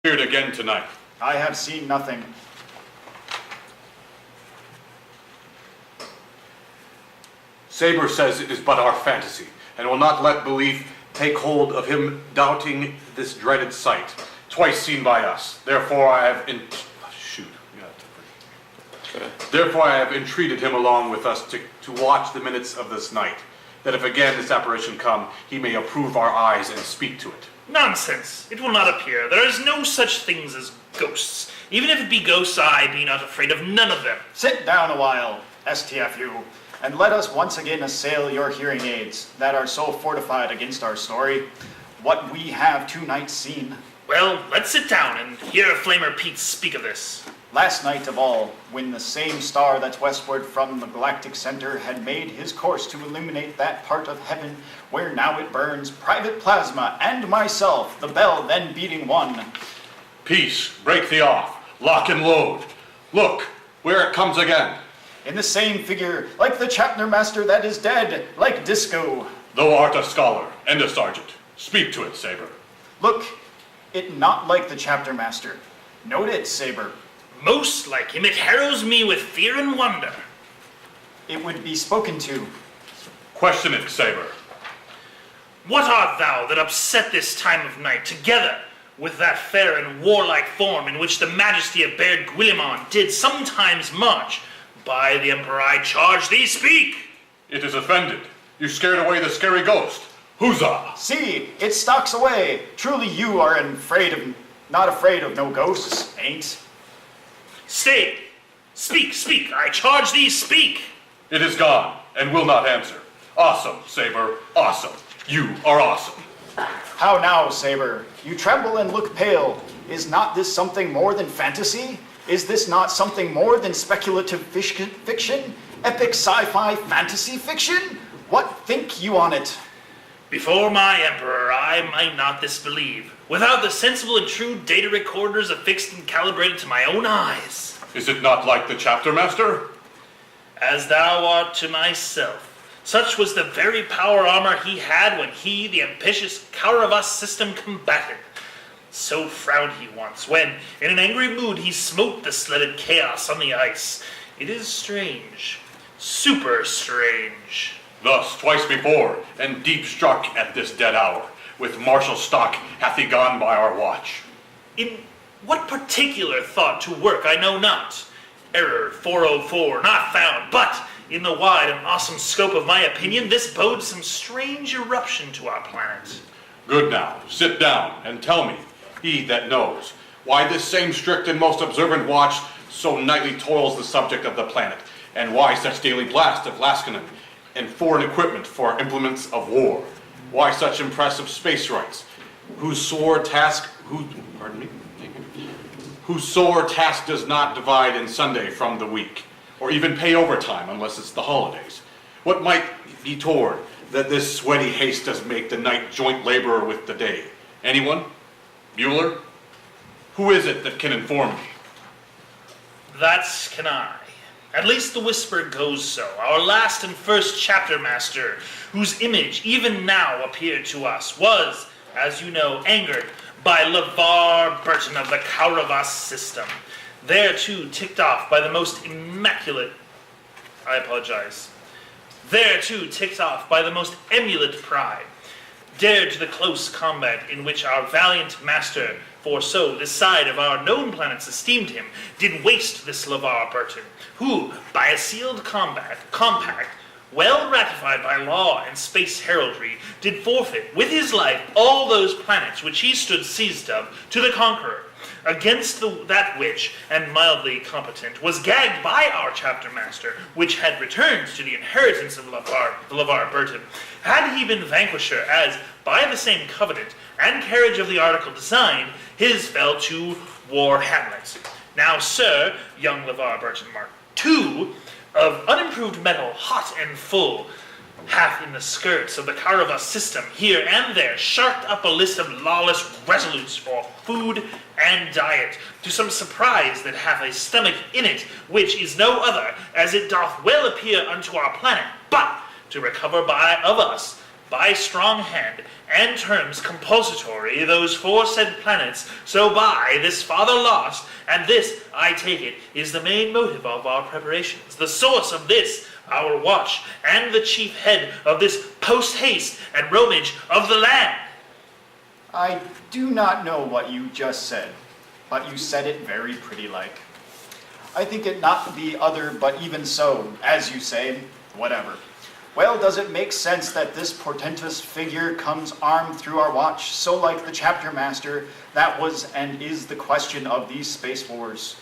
appeared again tonight. I have seen nothing. Saber says it is but our fantasy, and will not let belief take hold of him, doubting this dreaded sight, twice seen by us. Therefore I have Therefore I have entreated him along with us to watch the minutes of this night, that if again this apparition come, he may approve our eyes and speak to it. Nonsense! It will not appear. There is no such things as ghosts. Even if it be ghosts, I be not afraid of none of them. Sit down a while, STFU, and let us once again assail your hearing aids that are so fortified against our story. What we have tonight seen. Well, let's sit down and hear Flamer Pete speak of this. Last night of all, when the same star that's westward from the galactic center had made his course to illuminate that part of heaven where now it burns, Private Plasma and myself, the bell then beating one. Peace, break thee off, lock and load. Look, where it comes again. In the same figure, like the chapter master that is dead, like Disco. Thou art a scholar and a sergeant. Speak to it, Saber. Look, it not like the chapter master. Note it, Saber. Most like him, it harrows me with fear and wonder. It would be spoken to. Question it, Saber. What art thou that upset this time of night, together with that fair and warlike form in which the majesty of Baird Guillimon did sometimes march? By the Emperor I charge thee, speak! It is offended. You scared away the scary ghost. Huzzah! See, it stalks away. Truly you are not afraid of no ghosts, ain't? Stay! Speak, I charge thee, speak! It is gone, and will not answer. Awesome, Saber, awesome. You are awesome. How now, Saber? You tremble and look pale. Is not this something more than fantasy? Is this not something more than speculative fiction? Epic sci-fi fantasy fiction? What think you on it? Before my Emperor, I might not disbelieve, without the sensible and true data recorders affixed and calibrated to my own eyes. Is it not like the chapter master? As thou art to myself. Such was the very power armor he had when he, the ambitious Kauravas system, combated. So frowned he once, when, in an angry mood, he smote the sledded chaos on the ice. It is strange. Super strange. Thus, twice before, and deep struck at this dead hour, with martial stock hath he gone by our watch. In what particular thought to work I know not. Error 404 not found, but in the wide and awesome scope of my opinion, this bodes some strange eruption to our planet. Good now, sit down and tell me, he that knows, why this same strict and most observant watch so nightly toils the subject of the planet, and why such daily blast of Laskanen and foreign equipment for implements of war, why such impressive space rights, whose sore task does not divide in Sunday from the week, or even pay overtime unless it's the holidays. What might be toward that this sweaty haste does make the night joint laborer with the day? Anyone? Bueller? Who is it that can inform me? That's can I. At least the whisper goes so. Our last and first chapter master, whose image even now appeared to us, was, as you know, angered by LeVar Burton of the Kauravas system. Thereto ticked off by the most immaculate... Thereto ticked off by the most emulate pride. Dared to the close combat in which our valiant master, for so this side of our known planets esteemed him, did waste this LeVar Burton, who, by a sealed compact, well ratified by law and space heraldry, did forfeit with his life all those planets which he stood seized of to the conqueror, against that which, and mildly competent, was gagged by our chapter master, which had returned to the inheritance of LeVar Burton, had he been vanquisher, as, by the same covenant and carriage of the article designed, his fell to Warhamlet. Now, sir, young LeVar Burton Mark II, of unimproved metal, hot and full, hath in the skirts of the Kauravas system here and there sharked up a list of lawless resolutes for food and diet, to some surprise that hath a stomach in it, which is no other, as it doth well appear unto our planet, but to recover of us by strong hand, and terms compulsatory those foresaid planets, so by this farther lost, and this, I take it, is the main motive of our preparations, the source of this, our watch, and the chief head of this post-haste and roamage of the land. I do not know what you just said, but you said it very pretty-like. I think it not the other, but even so, as you say, whatever. Well, does it make sense that this portentous figure comes armed through our watch, so like the chapter master? That was and is the question of these space wars.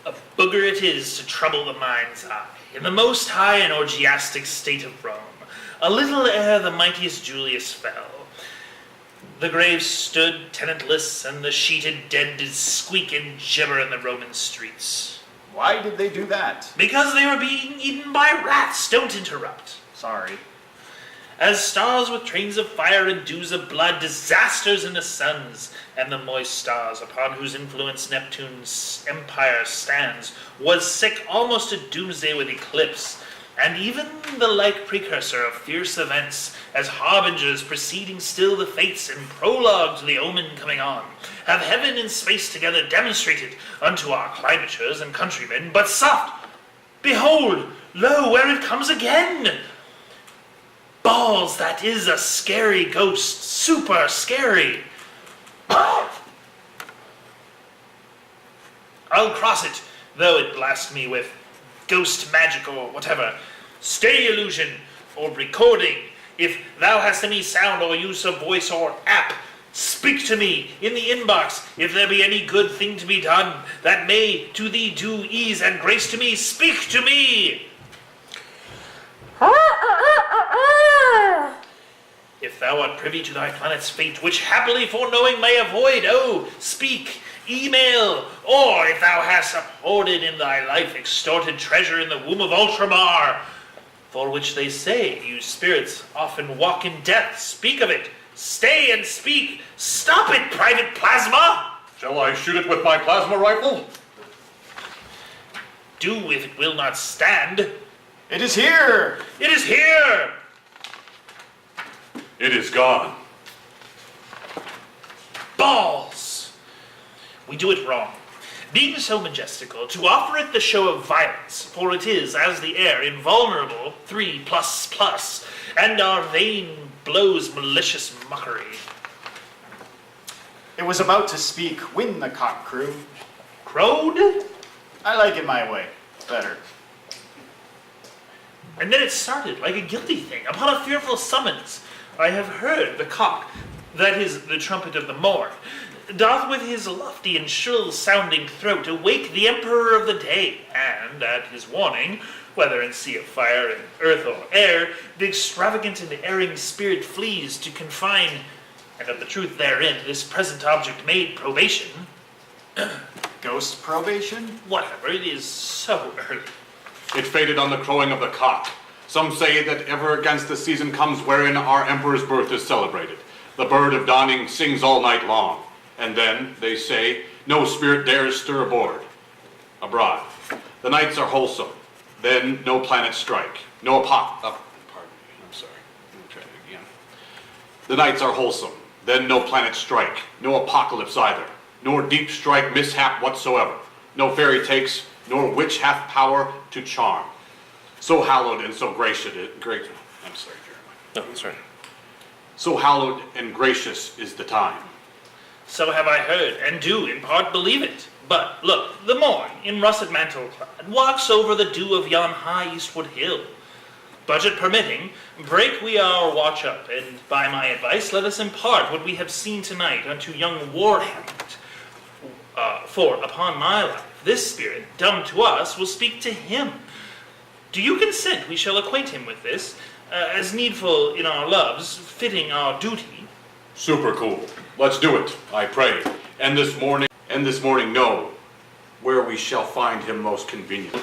A booger it is to trouble the mind's eye, in the most high and orgiastic state of Rome, a little ere the mightiest Julius fell. The graves stood tenantless, and the sheeted dead did squeak and gibber in the Roman streets. Why did they do that? Because they were being eaten by rats. Don't interrupt. Sorry. As stars with trains of fire and dews of blood, disasters in the suns, and the moist stars upon whose influence Neptune's empire stands, was sick almost to doomsday with eclipse, and even the like precursor of fierce events, as harbingers preceding still the fates and prologue to the omen coming on, have heaven and space together demonstrated unto our climatures and countrymen. But soft! Behold! Lo, where it comes again! Balls, that is a scary ghost, super scary. I'll cross it, though it blast me with ghost magic or whatever. Stay illusion, or recording, if thou hast any sound or use of voice or app, speak to me in the inbox if there be any good thing to be done that may to thee do ease and grace to me. Speak to me! If thou art privy to thy planet's fate, which happily foreknowing may avoid, oh, speak, email, or if thou hast uphoarded in thy life extorted treasure in the womb of Ultramar, for which they say you spirits often walk in death, speak of it, stay and speak, stop it, Private Plasma! Shall I shoot it with my plasma rifle? Do if it will not stand. It is here! It is here! It is gone. Balls! We do it wrong. Being so majestical, to offer it the show of violence, for it is, as the air, invulnerable, 3++, and our vein blows malicious mockery. It was about to speak when the cock crew. Crowed? I like it my way. Better. And then it started, like a guilty thing, upon a fearful summons. I have heard the cock, that is the trumpet of the morn, doth with his lofty and shrill-sounding throat awake the emperor of the day, and, at his warning, whether in sea of fire, in earth or air, the extravagant and erring spirit flees to confine, and of the truth therein, this present object made probation. Ghost probation? Whatever, it is so early. It faded on the crowing of the cock. Some say that ever against the season comes wherein our emperor's birth is celebrated. The bird of dawning sings all night long. And then, they say, no spirit dares stir abroad. The nights are wholesome. Then no planets strike. No pardon me, I'm sorry. Let me try it again. The nights are wholesome. Then no planets strike. No apocalypse either. Nor deep strike mishap whatsoever. No fairy takes, nor witch hath power to charm. So hallowed and so gracious, I'm sorry, Jeremiah. No, that's right. So hallowed and gracious is the time. So have I heard, and do in part believe it. But look, the morn, in russet mantle clad, walks over the dew of yon high eastward hill. Budget permitting, break we our watch up, and by my advice let us impart what we have seen tonight unto young Warhamlet. For upon my life, this spirit, dumb to us, will speak to him. Do you consent we shall acquaint him with this, as needful in our loves, fitting our duty? Super cool. Let's do it, I pray. And this morning know where we shall find him most convenient.